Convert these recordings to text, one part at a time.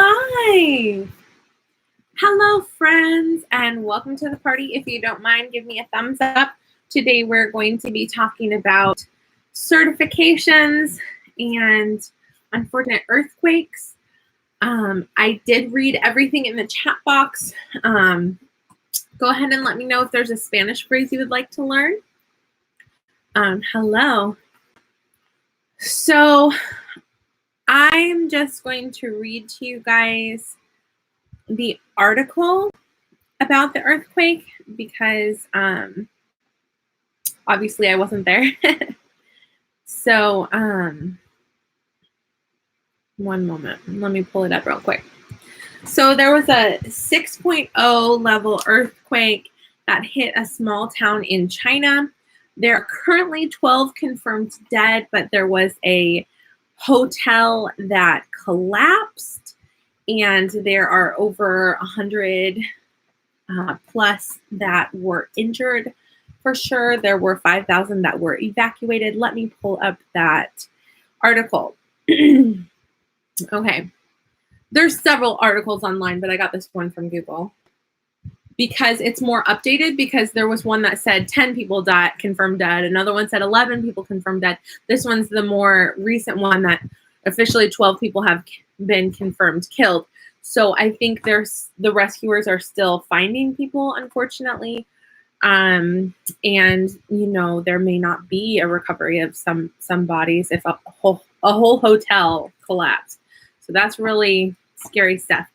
live. Hello, friends, and welcome to the party. If you don't mind, give me a thumbs up. Today, we're going to be talking about certifications and unfortunate earthquakes. I did read everything in the chat box. Go ahead and let me know if there's a Spanish phrase you would like to learn. Hello. So I'm just going to read to you guys the article about the earthquake because obviously I wasn't there. So one moment, let me pull it up real quick. So there was a 6.0 level earthquake that hit a small town in China. There are currently 12 confirmed dead, but there was a hotel that collapsed, and there are over 100 plus that were injured for sure. There were 5,000 that were evacuated. Let me pull up that article. Okay. There's several articles online, but I got this one from Google because it's more updated, because there was one that said 10 people died, confirmed dead. Another one said 11 people confirmed dead. This one's the more recent one that officially 12 people have been confirmed killed. So I think the rescuers are still finding people, unfortunately. And, you know, there may not be a recovery of some bodies if a whole hotel collapsed. So that's really scary stuff.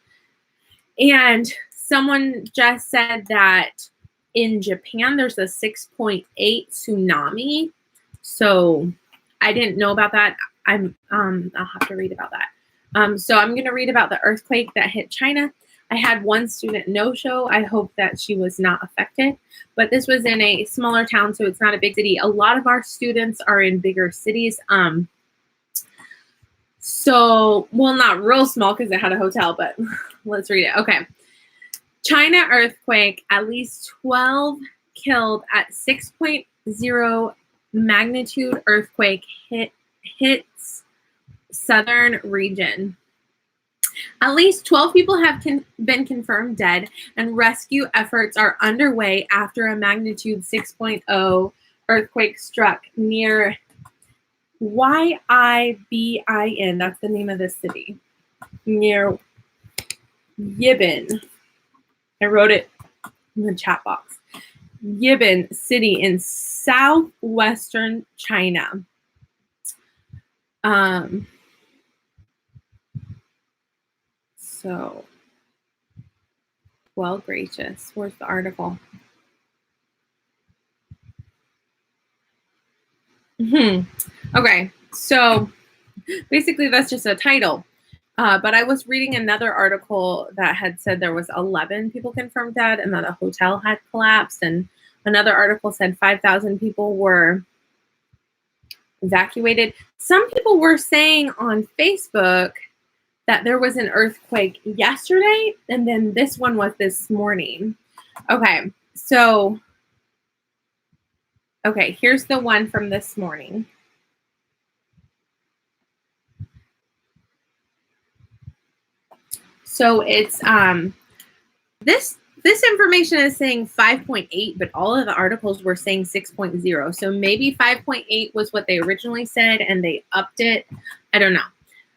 And someone just said that in Japan, there's a 6.8 tsunami. So I didn't know about that. I'll have to read about that. So I'm going to read about the earthquake that hit China. I had one student no-show. I hope that she was not affected. But this was in a smaller town, so it's not a big city. A lot of our students are in bigger cities. So, well, not real small because it had a hotel, but let's read it. Okay. China earthquake, at least 12 killed at 6.0 magnitude earthquake hits southern region. At least 12 people have been confirmed dead, and rescue efforts are underway after a magnitude 6.0 earthquake struck near Yibin, that's the name of the city, near Yibin. I wrote it in the chat box. Yibin city in southwestern China. So, well, gracious. Where's the article? Okay, so basically that's just a title. But I was reading another article that had said there was 11 people confirmed dead and that a hotel had collapsed. And another article said 5,000 people were evacuated. Some people were saying on Facebook that there was an earthquake yesterday, and then this one was this morning. Okay, so, okay, here's the one from this morning. So it's, this information is saying 5.8, but all of the articles were saying 6.0. So maybe 5.8 was what they originally said and they upped it. I don't know.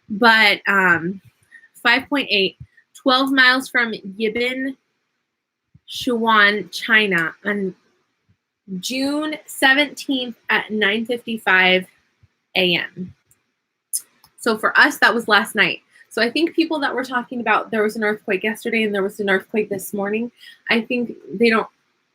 But 5.8, 12 miles from Yibin, Sichuan, China, on June 17th at 9:55 a.m. So for us, that was last night. So I think people that were talking about there was an earthquake yesterday and there was an earthquake this morning, I think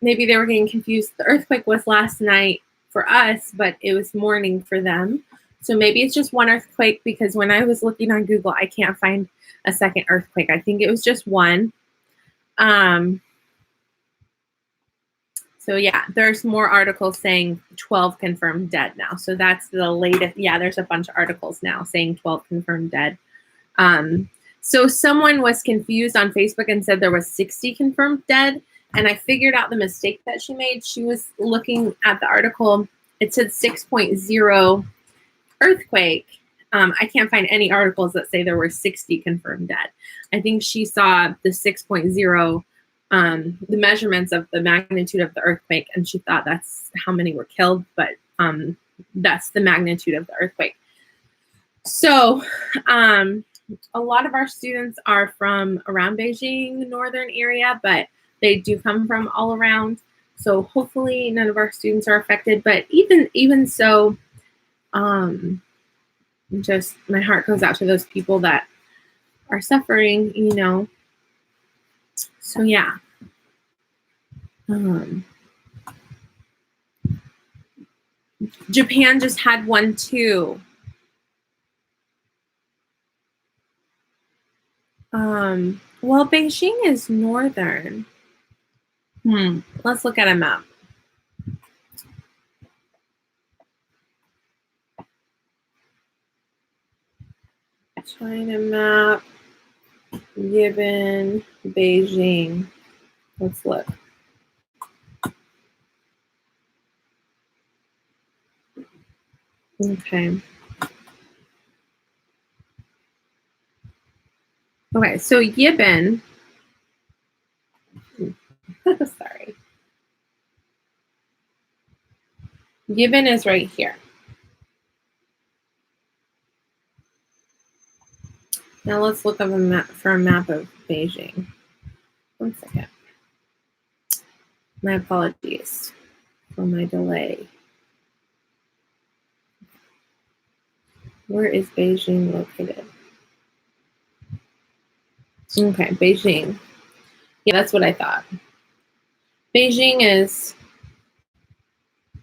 maybe they were getting confused. The earthquake was last night for us, but it was morning for them. So maybe it's just one earthquake, because when I was looking on Google, I can't find a second earthquake. I think it was just one. So yeah, there's more articles saying 12 confirmed dead now. So that's the latest. Yeah, there's a bunch of articles now saying 12 confirmed dead. So someone was confused on Facebook and said there was 60 confirmed dead. And I figured out the mistake that she made. She was looking at the article. It said 6.0 earthquake. I can't find any articles that say there were 60 confirmed dead. I think she saw the 6.0, the measurements of the magnitude of the earthquake, and she thought that's how many were killed, but that's the magnitude of the earthquake. So a lot of our students are from around Beijing, northern area, but they do come from all around. So hopefully none of our students are affected, but even so, just my heart goes out to those people that are suffering, you know. So yeah. Japan just had one too. Well, Beijing is northern. Let's look at a map. China map, given Beijing. Let's look. Okay. Okay, so Yibin, sorry. Yibin is right here. Now let's look up a map for a map of Beijing. 1 second. My apologies for my delay. Where is Beijing located? Okay, Beijing. Yeah, that's what I thought. Beijing is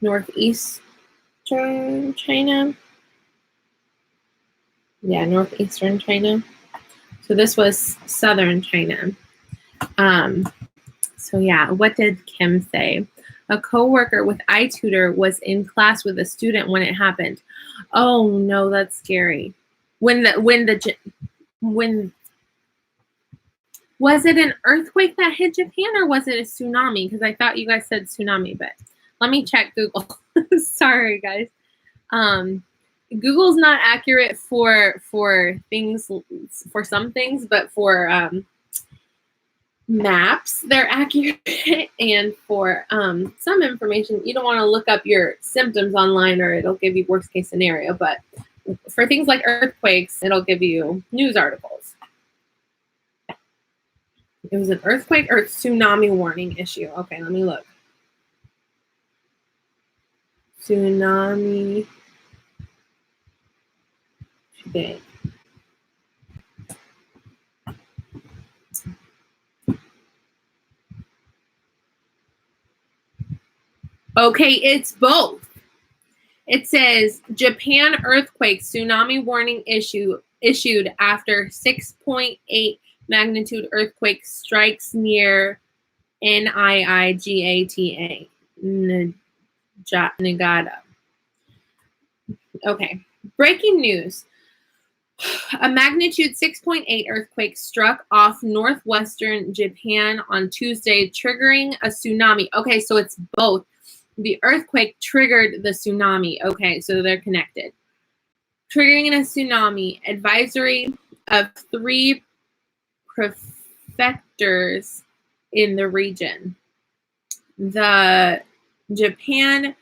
northeastern China. Yeah, northeastern China. So this was southern China. So yeah, what did Kim say? A coworker with iTutor was in class with a student when it happened. Oh no, that's scary. When was it an earthquake that hit Japan or was it a tsunami? Because I thought you guys said tsunami, but let me check Google. Sorry, guys. Google's not accurate for things, for some things, but for maps they're accurate, and for some information you don't want to look up your symptoms online or it'll give you worst case scenario, but for things like earthquakes it'll give you news articles. It was an earthquake or tsunami warning issue. Okay, let me look. Tsunami today. Okay, it's both. It says Japan earthquake tsunami warning issued after 6.8 magnitude earthquake strikes near Niigata, Nagata. Okay, breaking news. A magnitude 6.8 earthquake struck off northwestern Japan on Tuesday, triggering a tsunami. Okay, so it's both. The earthquake triggered the tsunami. Okay, so they're connected. Triggering a tsunami. Advisory of 3 prefectures in the region. The Japan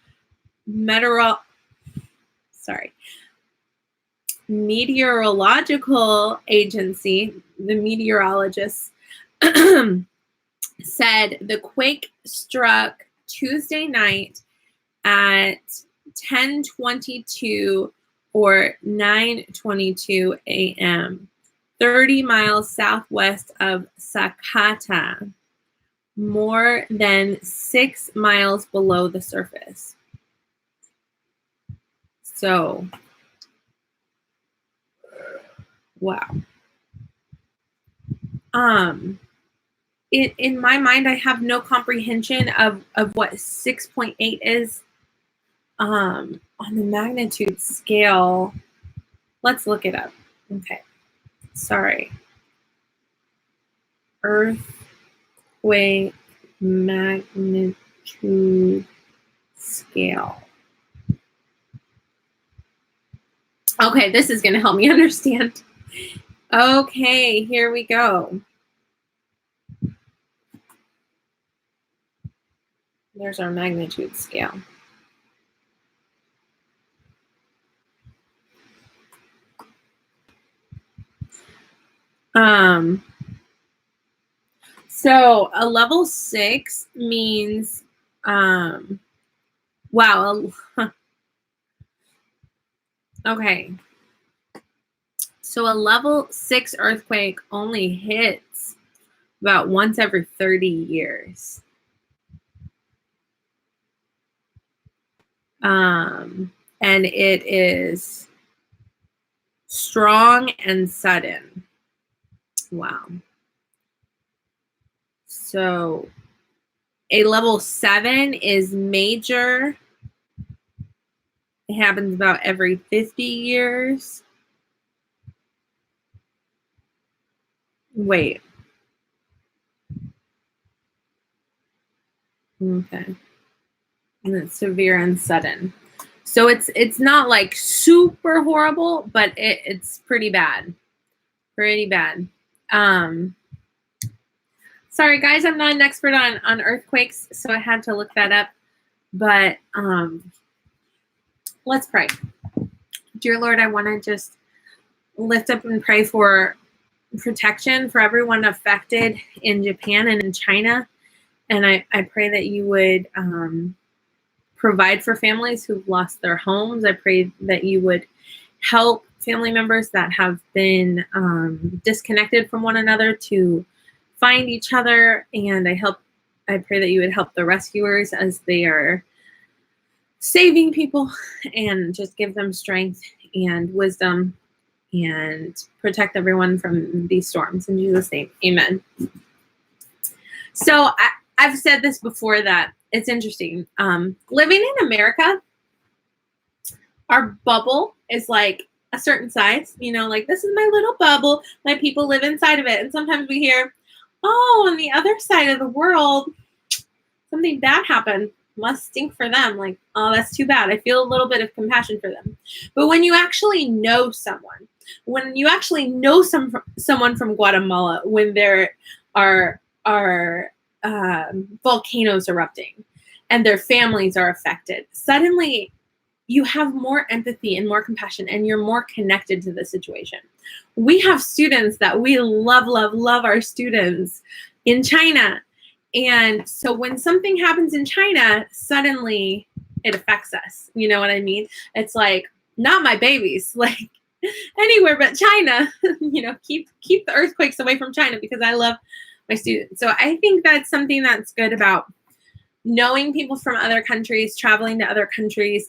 Meteorological Agency, the meteorologists, said the quake struck Tuesday night at 10:22 or 9:22 a.m., 30 miles southwest of Sakata, more than 6 miles below the surface. So, wow. In my mind, I have no comprehension of what 6.8 is on the magnitude scale. Let's look it up. Okay. Sorry. Earthquake magnitude scale. Okay, this is going to help me understand. Okay, here we go. There's our magnitude scale. So a level 6 means, wow. Okay. So a level 6 earthquake only hits about once every 30 years. And it is strong and sudden. Wow. So a level 7 is major. It happens about every 50 years. Wait. Okay. And it's severe and sudden. So it's not like super horrible, but it's pretty bad. Pretty bad. Sorry guys, I'm not an expert on earthquakes, so I had to look that up. But let's pray. Dear Lord, I want to just lift up and pray for protection for everyone affected in Japan and in China. And I pray that you would provide for families who've lost their homes. I pray that you would help family members that have been disconnected from one another to find each other. And I pray that you would help the rescuers as they are saving people, and just give them strength and wisdom and protect everyone from these storms. In Jesus' name, amen. So I've said this before, that it's interesting. Living in America, our bubble is like a certain size, like this is my little bubble. My people live inside of it. And sometimes we hear, oh, on the other side of the world, something bad happened. Must stink for them. Like, oh, that's too bad. I feel a little bit of compassion for them. But when you actually know someone, someone from Guatemala, when there are volcanoes erupting and their families are affected, suddenly you have more empathy and more compassion, and you're more connected to the situation. We have students that we love our students in China. And so when something happens in China, suddenly it affects us. You know what I mean? It's like, not my babies, like anywhere but China. Keep the earthquakes away from China, because I love my students. So I think that's something that's good about knowing people from other countries, traveling to other countries,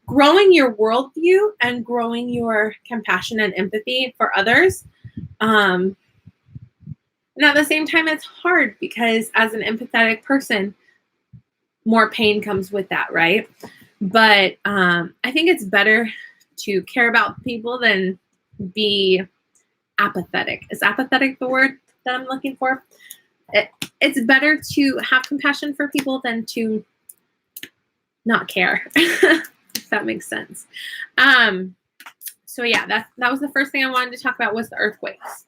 growing your worldview and growing your compassion and empathy for others. And at the same time, it's hard, because as an empathetic person, more pain comes with that, right? But I think it's better to care about people than be apathetic. Is apathetic the word that I'm looking for? It's better to have compassion for people than to not care, if that makes sense. So yeah, that was the first thing I wanted to talk about, was the earthquakes.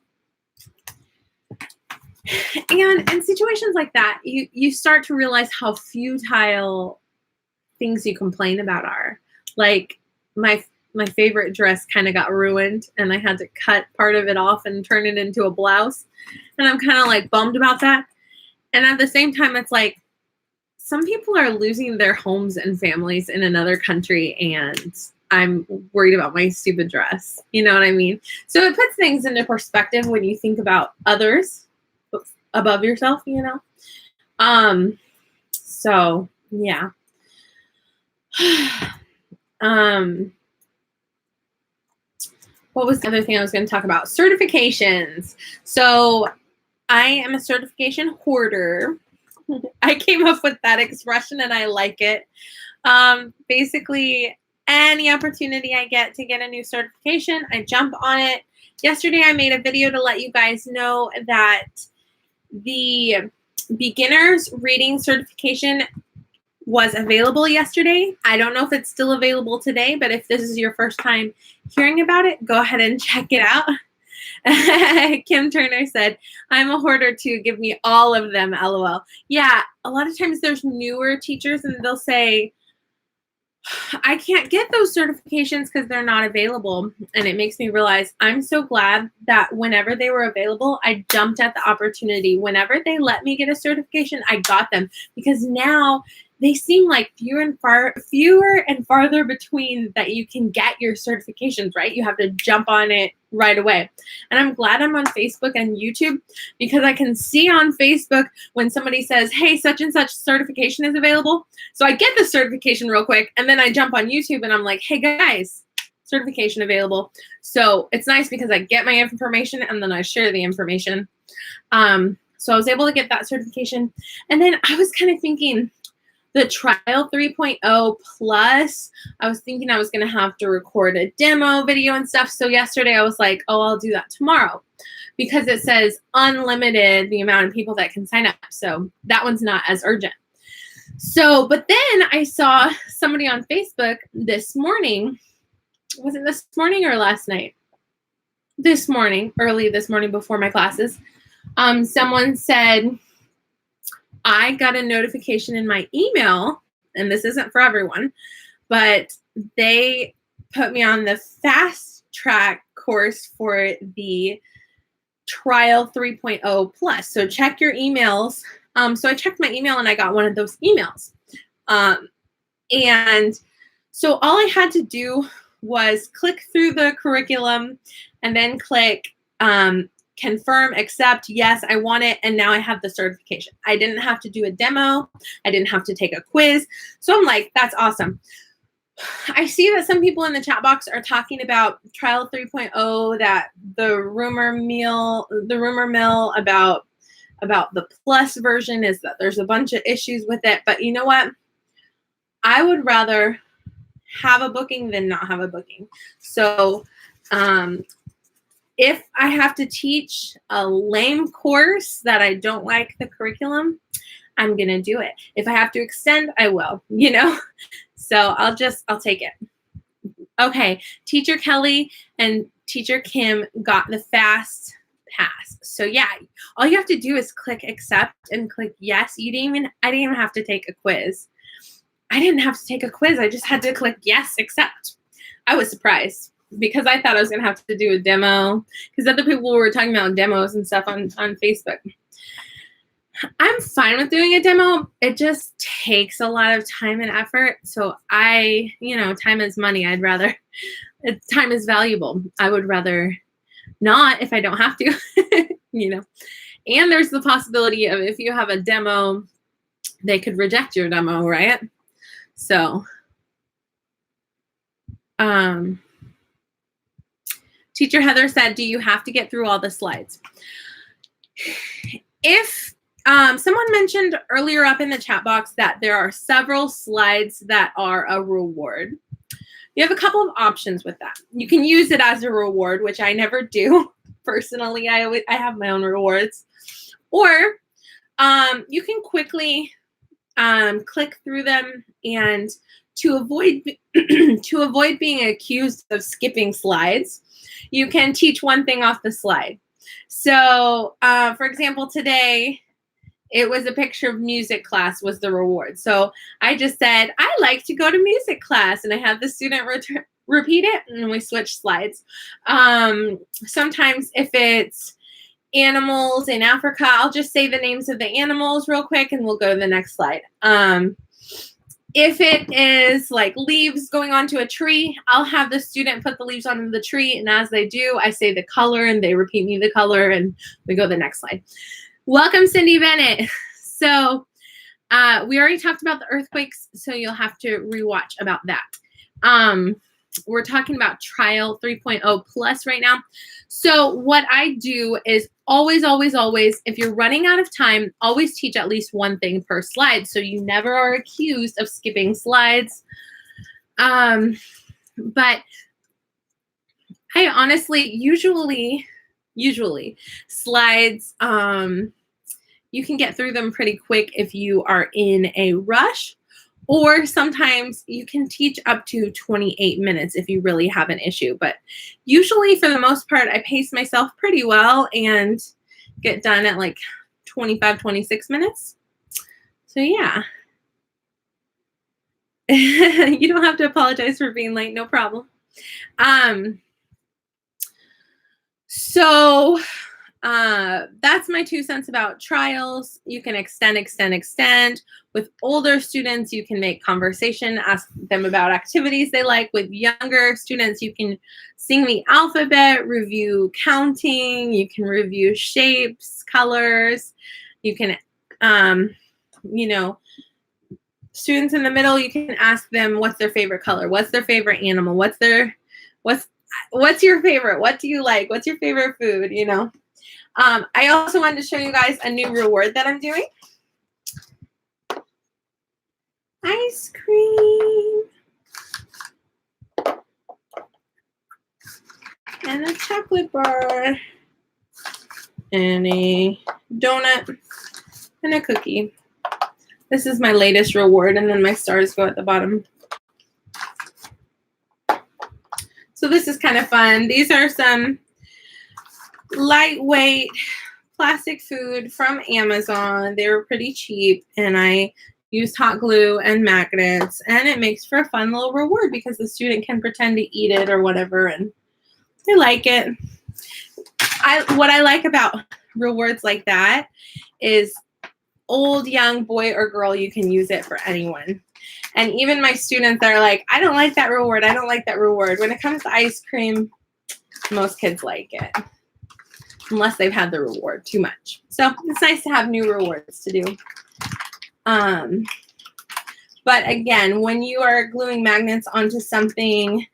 And in situations like that, you start to realize how futile things you complain about are. Like my favorite dress kind of got ruined, and I had to cut part of it off and turn it into a blouse. And I'm kind of like bummed about that. And at the same time, it's like, some people are losing their homes and families in another country, and I'm worried about my stupid dress. You know what I mean? So it puts things into perspective when you think about others above yourself, So yeah. What was the other thing I was going to talk about? Certifications. So I am a certification hoarder. I came up with that expression, and I like it. Basically, any opportunity I get to get a new certification, I jump on it. Yesterday, I made a video to let you guys know that the beginner's reading certification was available yesterday. I don't know if it's still available today, but if this is your first time hearing about it, go ahead and check it out. Kim Turner said, I'm a hoarder too. Give me all of them, LOL. Yeah, a lot of times there's newer teachers and they'll say, I can't get those certifications because they're not available. And it makes me realize I'm so glad that whenever they were available, I jumped at the opportunity. Whenever they let me get a certification, I got them, because now they seem like fewer and farther between that you can get your certifications, right? You have to jump on it right away. And I'm glad I'm on Facebook and YouTube, because I can see on Facebook when somebody says, hey, such and such certification is available. So I get the certification real quick, and then I jump on YouTube and I'm like, hey guys, certification available. So it's nice because I get my information and then I share the information. So I was able to get that certification. And then I was kind of thinking, the trial 3.0 plus, I was thinking I was going to have to record a demo video and stuff. So yesterday I was like, oh, I'll do that tomorrow, because it says unlimited the amount of people that can sign up. So that one's not as urgent. So, but then I saw somebody on Facebook this morning. Was it this morning or last night? This morning, early this morning before my classes. Someone said, I got a notification in my email, and this isn't for everyone, but they put me on the fast track course for the trial 3.0 plus. So check your emails. So I checked my email and I got one of those emails. And so all I had to do was click through the curriculum and then click confirm, accept, yes, I want it, and now I have the certification. I didn't have to do a demo. I didn't have to take a quiz. So I'm like, that's awesome. I see that some people in the chat box are talking about trial 3.0, that the rumor mill about the plus version is that there's a bunch of issues with it. But you know what? I would rather have a booking than not have a booking. So if I have to teach a lame course that I don't like the curriculum, I'm going to do it. If I have to extend, I will, you know? So I'll take it. Okay. Teacher Kelly and Teacher Kim got the fast pass. So yeah, all you have to do is click accept and click yes. I didn't even have to take a quiz. I didn't have to take a quiz. I just had to click yes, accept. I was surprised, because I thought I was going to have to do a demo, because other people were talking about demos and stuff on Facebook. I'm fine with doing a demo. It just takes a lot of time and effort. So time is money. Time is valuable. I would rather not if I don't have to, And there's the possibility of, if you have a demo, they could reject your demo, right? So, Teacher Heather said, do you have to get through all the slides? If someone mentioned earlier up in the chat box that there are several slides that are a reward, you have a couple of options with that. You can use it as a reward, which I never do. Personally, I have my own rewards. Or you can quickly click through them, and to avoid being accused of skipping slides, you can teach one thing off the slide. So, for example, today it was a picture of music class was the reward. So I just said, I like to go to music class, and I had the student repeat it, and we switch slides. Sometimes if it's animals in Africa, I'll just say the names of the animals real quick, and we'll go to the next slide. If it is like leaves going onto a tree, I'll have the student put the leaves onto the tree, and as they do, I say the color, and they repeat me the color, and we go to the next slide. Welcome, Cindy Bennett. So we already talked about the earthquakes, so you'll have to rewatch about that. We're talking about trial 3.0 plus right now. So what I do is always, if you're running out of time, always teach at least one thing per slide, so you never are accused of skipping slides. But I honestly, usually slides, you can get through them pretty quick if you are in a rush, Or sometimes you can teach up to 28 minutes if you really have an issue. But usually, for the most part, I pace myself pretty well and get done at like 25, 26 minutes. So yeah. You don't have to apologize for being late, no problem. So that's my 2 cents about trials. You can extend. With older students, you can make conversation, ask them about activities they like. With younger students, you can sing the alphabet, review counting, you can review shapes, colors. You can, students in the middle, you can ask them what's their favorite color, what's their favorite animal, what's your favorite, what do you like, what's your favorite food, I also wanted to show you guys a new reward that I'm doing. Ice cream. And a chocolate bar. And a donut. And a cookie. This is my latest reward, and then my stars go at the bottom. So this is kind of fun. These are some lightweight plastic food from Amazon. They were pretty cheap, and I used hot glue and magnets, and it makes for a fun little reward because the student can pretend to eat it or whatever, and they like it. What I like about rewards like that is old, young, boy or girl, you can use it for anyone. And even my students are like, I don't like that reward. I don't like that reward. When it comes to ice cream, most kids like it. Unless they've had the reward too much. So it's nice to have new rewards to do. But again, when you are gluing magnets onto something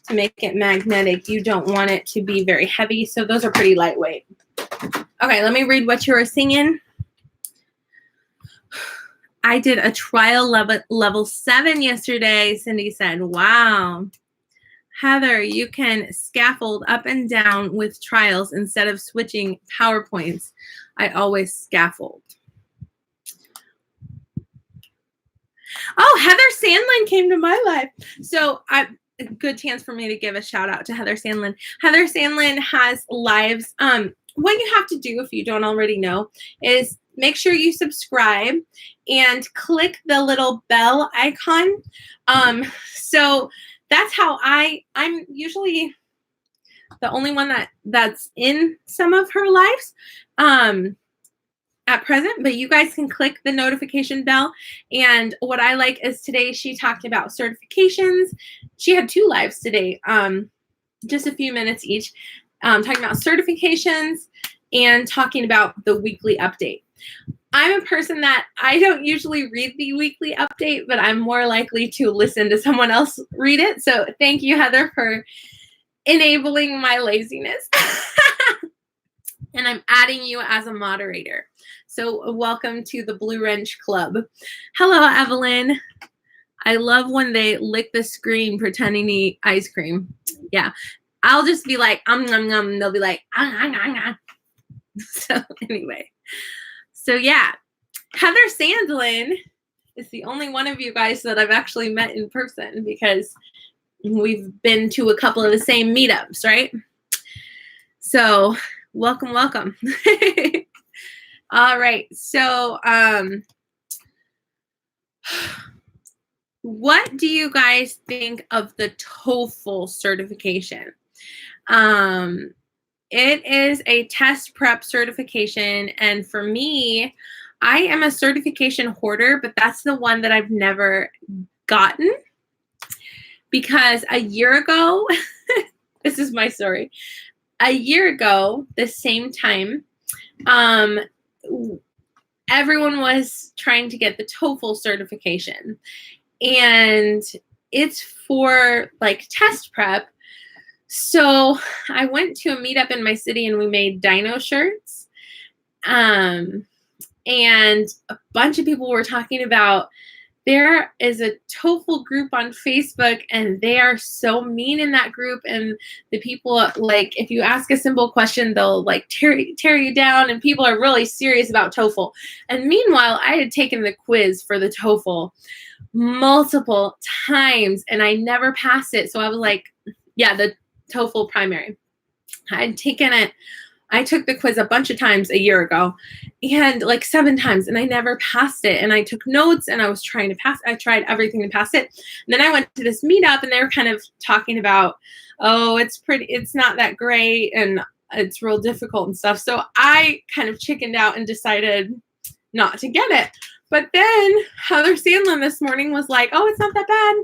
to make it magnetic, you don't want it to be very heavy. So those are pretty lightweight. Okay, let me read what you were singing. I did a trial level 7 yesterday, Cindy said. Wow. Heather, you can scaffold up and down with trials instead of switching PowerPoints. I always scaffold. Oh, Heather Sandlin came to my life. So a good chance for me to give a shout out to Heather Sandlin. Heather Sandlin has lives. What you have to do, if you don't already know, is make sure you subscribe and click the little bell icon. So that's how I'm usually the only one that's in some of her lives at present, but you guys can click the notification bell. And what I like is today she talked about certifications. She had 2 lives today, just a few minutes each, talking about certifications and talking about the weekly update. I'm a person that I don't usually read the weekly update, but I'm more likely to listen to someone else read it. So thank you, Heather, for enabling my laziness. And I'm adding you as a moderator. So welcome to the Blue Wrench Club. Hello, Evelyn. I love when they lick the screen pretending to eat ice cream. Yeah. I'll just be like, nom, nom. They'll be like, So anyway. So yeah, Heather Sandlin is the only one of you guys that I've actually met in person because we've been to a couple of the same meetups, right? So welcome, welcome. All right. So what do you guys think of the TOEFL certification? It is a test prep certification, and for me, I am a certification hoarder, but that's the one that I've never gotten because a year ago, this is my story. A year ago, the same time, everyone was trying to get the TOEFL certification, and it's for like test prep. So I went to a meetup in my city and we made dino shirts. And a bunch of people were talking about there is a TOEFL group on Facebook and they are so mean in that group. And the people, like, if you ask a simple question, they'll like tear you down, and people are really serious about TOEFL. And meanwhile, I had taken the quiz for the TOEFL. multiple times and I never passed it. So I was like, yeah, the TOEFL primary. I'd taken it. I took the quiz a bunch of times a year ago and like 7 times and I never passed it. And I took notes and I was trying to pass. I tried everything to pass it. And then I went to this meetup and they were kind of talking about, oh, it's not that great and it's real difficult and stuff. So I kind of chickened out and decided not to get it. But then Heather Sandlin this morning was like, oh, it's not that bad.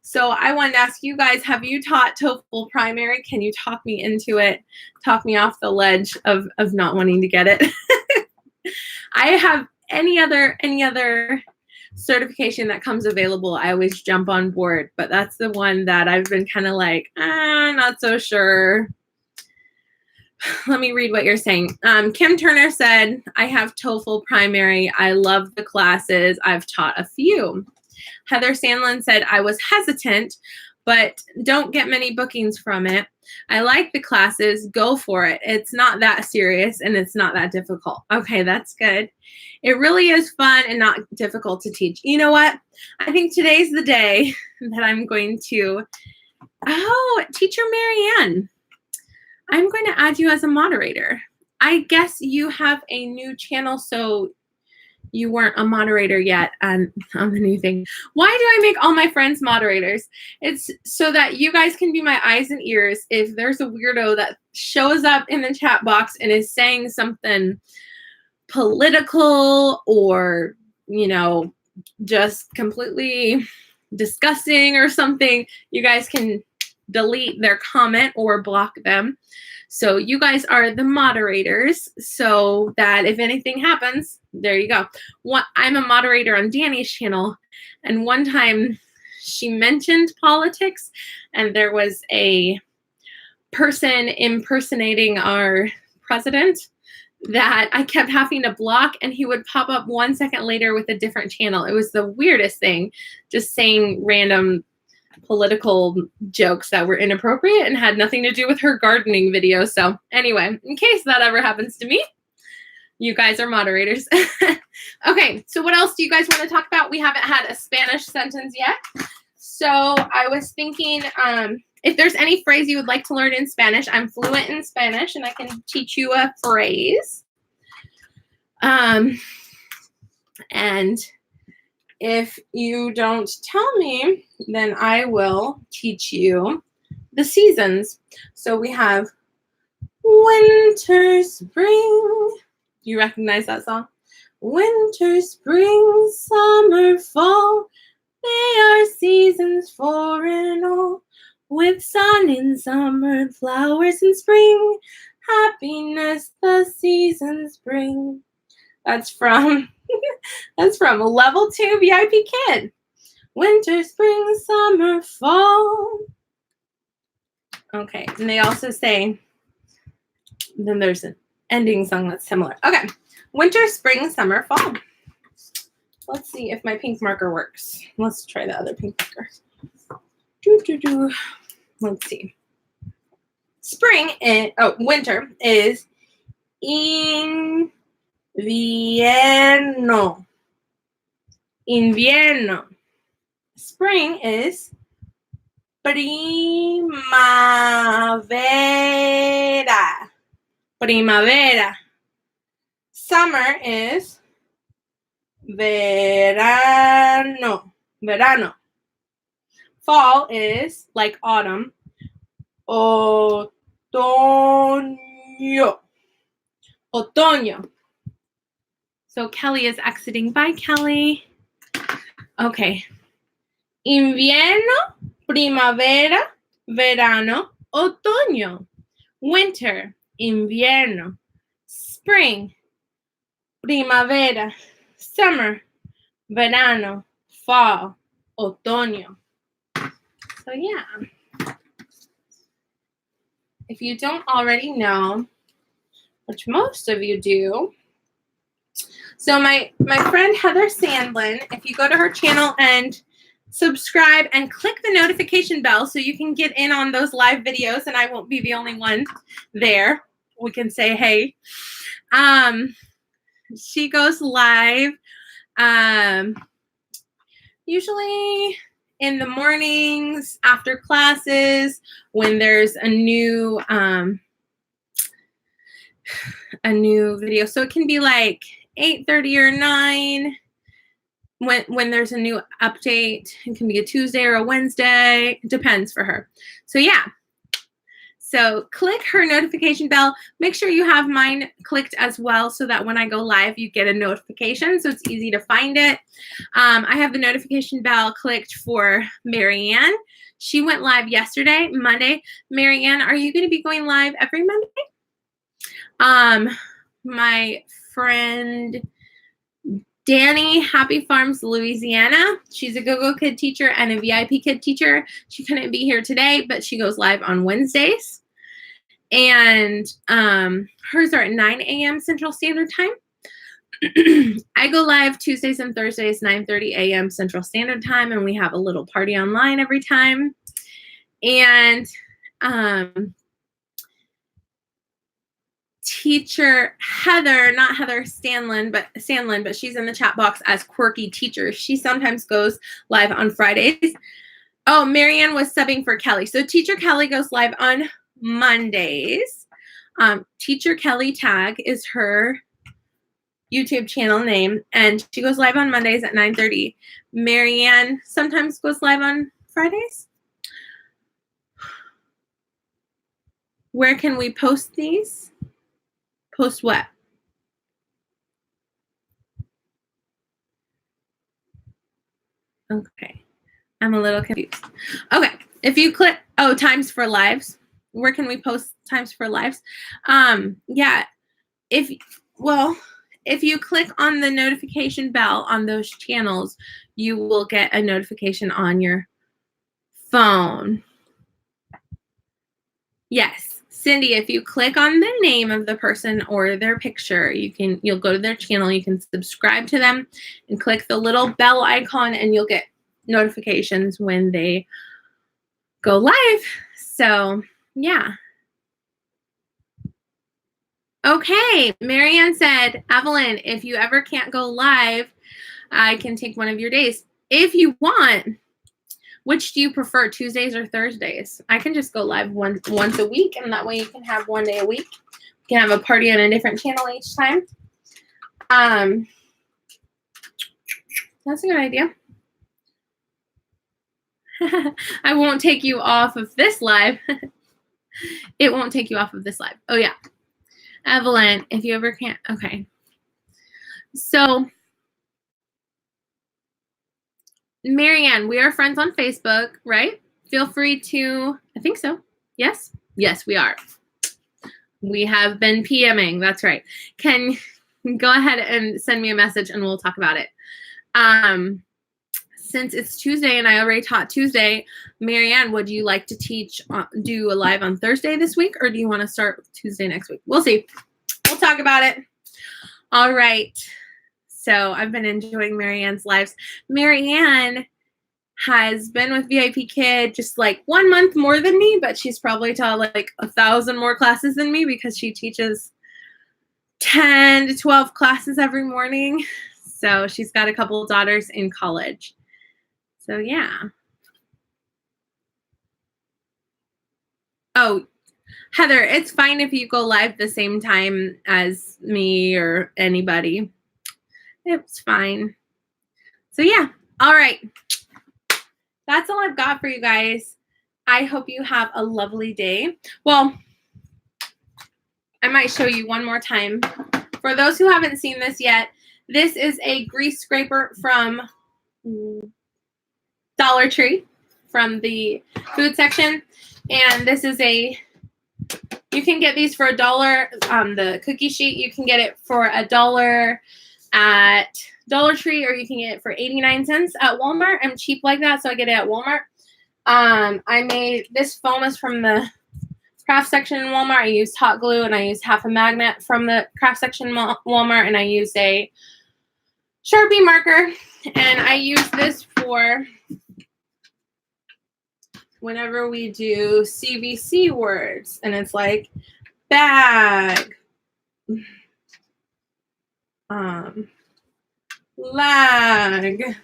So I wanted to ask you guys, have you taught TOEFL primary? Can you talk me into it? Talk me off the ledge of not wanting to get it? I have any other certification that comes available, I always jump on board. But that's the one that I've been kind of like, not so sure. Let me read what you're saying. Kim Turner said, I have TOEFL primary. I love the classes. I've taught a few. Heather Sandlin said, I was hesitant, but don't get many bookings from it. I like the classes. Go for it. It's not that serious and it's not that difficult. Okay, that's good. It really is fun and not difficult to teach. You know what? I think today's the day that I'm going to, Teacher Marianne, I'm going to add you as a moderator. I guess you have a new channel, so you weren't a moderator yet on the new thing. Why do I make all my friends moderators? It's so that you guys can be my eyes and ears if there's a weirdo that shows up in the chat box and is saying something political or, just completely disgusting or something. You guys can delete their comment or block them. So you guys are the moderators so that if anything happens, there you go. I'm a moderator on Danny's channel. And one time she mentioned politics and there was a person impersonating our president that I kept having to block and he would pop up 1 second later with a different channel. It was the weirdest thing, just saying random political jokes that were inappropriate and had nothing to do with her gardening video. So anyway, in case that ever happens to me, you guys are moderators. Okay, so what else do you guys want to talk about? We haven't had a Spanish sentence yet. So I was thinking, if there's any phrase you would like to learn in Spanish, I'm fluent in Spanish and I can teach you a phrase. And if you don't tell me, then I will teach you the seasons. So we have winter, spring. Do you recognize that song? Winter, spring, summer, fall. They are seasons four in all. With sun in summer, flowers in spring. Happiness the seasons bring. That's from level 2 VIPKID. Winter, spring, summer, fall. Okay, and they also say, then there's an ending song that's similar. Okay, winter, spring, summer, fall. Let's see if my pink marker works. Let's try the other pink marker. Let's see. Winter is invierno. Invierno. Spring is primavera. Primavera. Summer is verano. Verano. Fall is like autumn. Otoño. Otoño. So Kelly is exiting. Bye, Kelly. Okay. Invierno, primavera, verano, otoño. Winter, invierno. Spring, primavera. Summer, verano, fall, otoño. So yeah. If you don't already know, which most of you do, so my friend Heather Sandlin, if you go to her channel and subscribe and click the notification bell so you can get in on those live videos and I won't be the only one there. We can say hey. She goes live usually in the mornings after classes when there's a new video. So it can be like 8:30 or 9 when there's a new update. It can be a Tuesday or a Wednesday. It depends for her. So yeah. So click her notification bell. Make sure you have mine clicked as well so that when I go live, you get a notification so it's easy to find it. I have the notification bell clicked for Marianne. She went live yesterday, Monday. Marianne, are you going to be going live every Monday? My friend Danny, Happy Farms, Louisiana. She's a GoGoKid teacher and a VIPKID teacher. She couldn't be here today, but she goes live on Wednesdays. And hers are at 9 a.m. Central Standard Time. I go live Tuesdays and Thursdays, 9:30 a.m. Central Standard Time, and we have a little party online every time. And teacher Heather, not Heather Sandlin, but she's in the chat box as Quirky Teacher. She sometimes goes live on Fridays. Oh, Marianne was subbing for Kelly. So Teacher Kelly goes live on Mondays. Teacher Kelly Tag is her YouTube channel name, and she goes live on Mondays at 9:30. Marianne sometimes goes live on Fridays. Where can we post these? Post what? Okay. I'm a little confused. Okay. If you click, times for lives. Where can we post times for lives? Yeah. If you click on the notification bell on those channels, you will get a notification on your phone. Yes. Cindy, if you click on the name of the person or their picture, you'll go to their channel, you can subscribe to them and click the little bell icon and you'll get notifications when they go live. So, yeah. Okay, Marianne said, Evelyn, if you ever can't go live, I can take one of your days. If you want. Which do you prefer, Tuesdays or Thursdays? I can just go live once a week, and that way you can have one day a week. You can have a party on a different channel each time. That's a good idea. I won't take you off of this live. It won't take you off of this live. Oh, yeah. Evelyn, if you ever can't. Okay. So, Marianne, we are friends on Facebook, right? Feel free to, I think so. Yes? Yes, we are. We have been PMing. That's right. Can go ahead and send me a message and we'll talk about it. Since it's Tuesday and I already taught Tuesday, Marianne, would you like to do a live on Thursday this week, or do you want to start Tuesday next week? We'll see. We'll talk about it. All right. So I've been enjoying Marianne's lives. Marianne has been with VIPKID just like 1 month more than me, but she's probably taught like 1,000 more classes than me because she teaches 10 to 12 classes every morning. So she's got a couple of daughters in college. So yeah. Oh, Heather, it's fine if you go live the same time as me or anybody. It's fine. So yeah. All right. That's all I've got for you guys. I hope you have a lovely day. Well, I might show you one more time. For those who haven't seen this yet, this is a grease scraper from Dollar Tree, from the food section. And this is you can get these for $1. The cookie sheet, you can get it for $1 at Dollar Tree, or you can get it for 89 cents at Walmart. I'm cheap like that, so I get it at Walmart. I made this foam is from the craft section in Walmart. I used hot glue and I used half a magnet from the craft section Walmart, and I used a Sharpie marker, and I use this for whenever we do CVC words, and it's like bag, lag,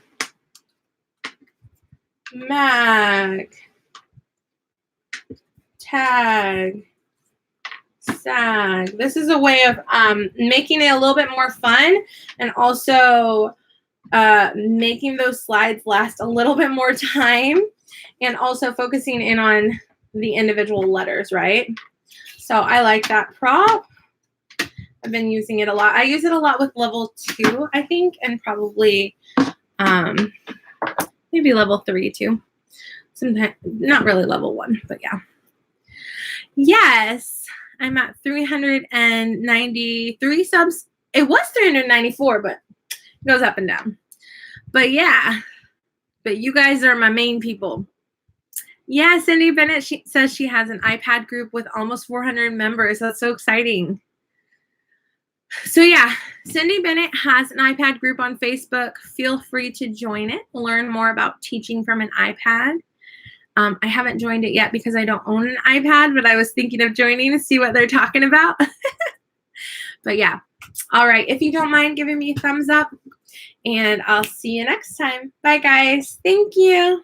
mag, tag, sag. This is a way of making it a little bit more fun and also making those slides last a little bit more time and also focusing in on the individual letters, right? So I like that prop. I've been using it a lot. I use it a lot with level 2, I think, and probably maybe level 3 too. Sometimes not really level 1, but yeah. Yes, I'm at 393 subs. It was 394, but it goes up and down. But yeah, but you guys are my main people. Yeah, Cindy Bennett, she says she has an iPad group with almost 400 members. That's so exciting. So yeah, Cindy Bennett has an iPad group on Facebook. Feel free to join it. Learn more about teaching from an iPad. I haven't joined it yet because I don't own an iPad, but I was thinking of joining to see what they're talking about. But yeah, all right. If you don't mind giving me a thumbs up, and I'll see you next time. Bye, guys. Thank you.